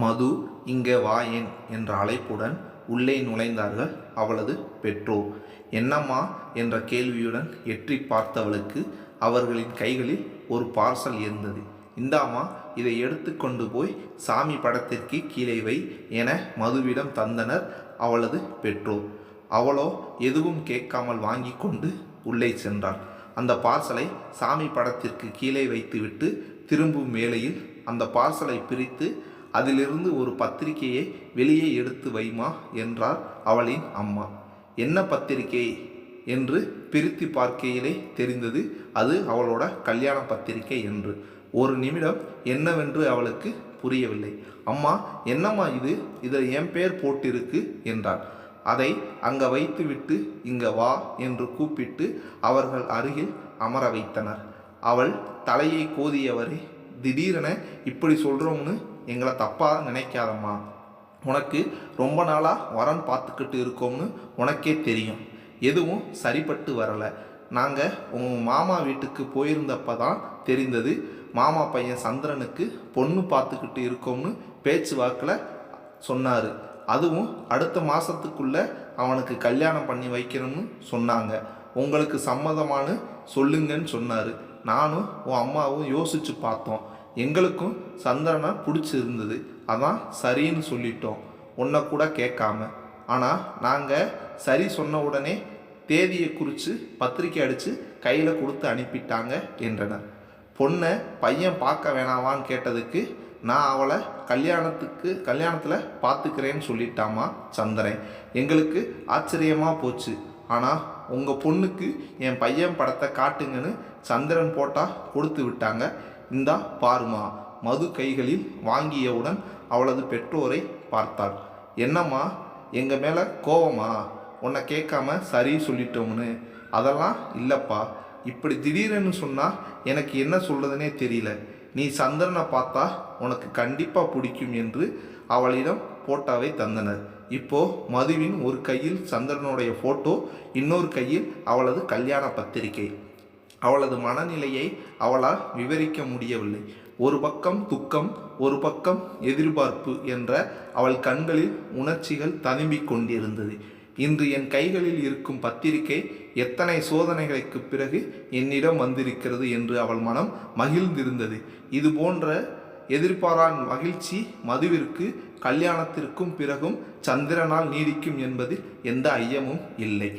மது இங்கே வாயேன் என்ற அழைப்புடன் உள்ளே நுழைந்தார்கள் அவளது பெற்றோர். என்னம்மா என்ற கேள்வியுடன் எட்டி பார்த்தவளுக்கு அவர்களின் கைகளில் ஒரு பார்சல் இருந்தது. இந்தாம்மா, இதை எடுத்து கொண்டு போய் சாமி படத்திற்கு கீழே வை என மதுவிடம் தந்தனர் அவளது பெற்றோர். அவளோ எதுவும் கேட்காமல் வாங்கி கொண்டு உள்ளே சென்றாள். அந்த பார்சலை சாமி படத்திற்கு கீழே வைத்துவிட்டு திரும்பும் வேளையில் அந்த பார்சலை பிரித்து அதிலிருந்து ஒரு பத்திரிகையை வெளியே எடுத்து வைமா என்றார் அவளின் அம்மா. என்ன பத்திரிகை என்று பிரித்து பார்க்கையிலே தெரிந்தது அது அவளோட கல்யாண பத்திரிகை என்று. ஒரு நிமிடம் என்னவென்று அவளுக்கு புரியவில்லை. அம்மா, என்னம்மா இது? இதில் என் பேர் போட்டிருக்கு என்றார். அதை அங்கே வைத்துவிட்டு இங்கே வா என்று கூப்பிட்டு அவர்கள் அருகில் அமர வைத்தனர். அவள் தலையை கோதியவரே, திடீரென இப்படி சொல்கிறோம்னு எங்களை தப்பாக நினைக்காதம்மா. உனக்கு ரொம்ப நாளாக வரன் பார்த்துக்கிட்டு இருக்கோம்னு உனக்கே தெரியும். எதுவும் சரிப்பட்டு வரலை. நாங்கள் உங்கள் மாமா வீட்டுக்கு போயிருந்தப்போ தான் தெரிந்தது மாமா பையன் சந்திரனுக்கு பொண்ணு பார்த்துக்கிட்டு இருக்கோம்னு பேச்சு வாக்கில் சொன்னார். அதுவும் அடுத்த மாதத்துக்குள்ளே அவனுக்கு கல்யாணம் பண்ணி வைக்கணும்னு சொன்னாங்க. உங்களுக்கு சம்மதமானு சொல்லுங்கன்னு சொன்னார். நானும் உன் அம்மாவும் யோசித்து பார்த்தோம். எங்களுக்கும் சந்திரனை பிடிச்சிருந்தது. அதான் சரின்னு சொல்லிட்டோம், உன்னை கூட கேட்காம. ஆனால் நாங்கள் சரி சொன்ன உடனே தேதியை குறித்து பத்திரிக்கை அடித்து கையில் கொடுத்து அனுப்பிட்டாங்க என்றனர். பொண்ணை பையன் பார்க்க வேணாவான்னு கேட்டதுக்கு நான் அவளை கல்யாணத்தில் பார்த்துக்கிறேன்னு சொல்லிட்டாமா சந்திரன். எங்களுக்கு ஆச்சரியமாக போச்சு. ஆனால் உங்கள் பொண்ணுக்கு என் பையன் படத்தை காட்டுங்கன்னு சந்திரன் போட்டால் கொடுத்து விட்டாங்க. இந்தா பாருமா. மது கைகளில் வாங்கியவுடன் அவளது பெற்றோரை பார்த்தாள். என்னம்மா, எங்கள் மேலே கோவமா? உன்னை கேட்காம சரி சொல்லிட்டோம்னு? அதெல்லாம் இல்லைப்பா. இப்படி திடீரென்னு சொன்னால் எனக்கு என்ன சொல்கிறதுனே தெரியல. நீ சந்திரனை பார்த்தா உனக்கு கண்டிப்பாக பிடிக்கும் என்று அவளிடம் போட்டோவை தந்தனர். இப்போது மதுவின் ஒரு கையில் சந்திரனுடைய ஃபோட்டோ, இன்னொரு கையில் அவளது கல்யாண பத்திரிகை. அவளது மனநிலையை அவளால் விவரிக்க முடியவில்லை. ஒரு பக்கம் துக்கம், ஒரு பக்கம் எதிர்பார்ப்பு என்ற அவள் கண்களில் உணர்ச்சிகள் ததும்பிக் கொண்டிருந்தது. இன்று என் கைகளில் இருக்கும் பத்திரிகை எத்தனை சோதனைகளுக்கு பிறகு என்னிடம் வந்திருக்கிறது என்று அவள் மனம் மகிழ்ந்திருந்தது. இது போன்ற எதிர்பாரா மகிழ்ச்சி மதுவிற்கு கல்யாணத்திற்கும் பிறகும் சந்திரனால் நீடிக்கும் என்பதில் எந்த ஐயமும் இல்லை.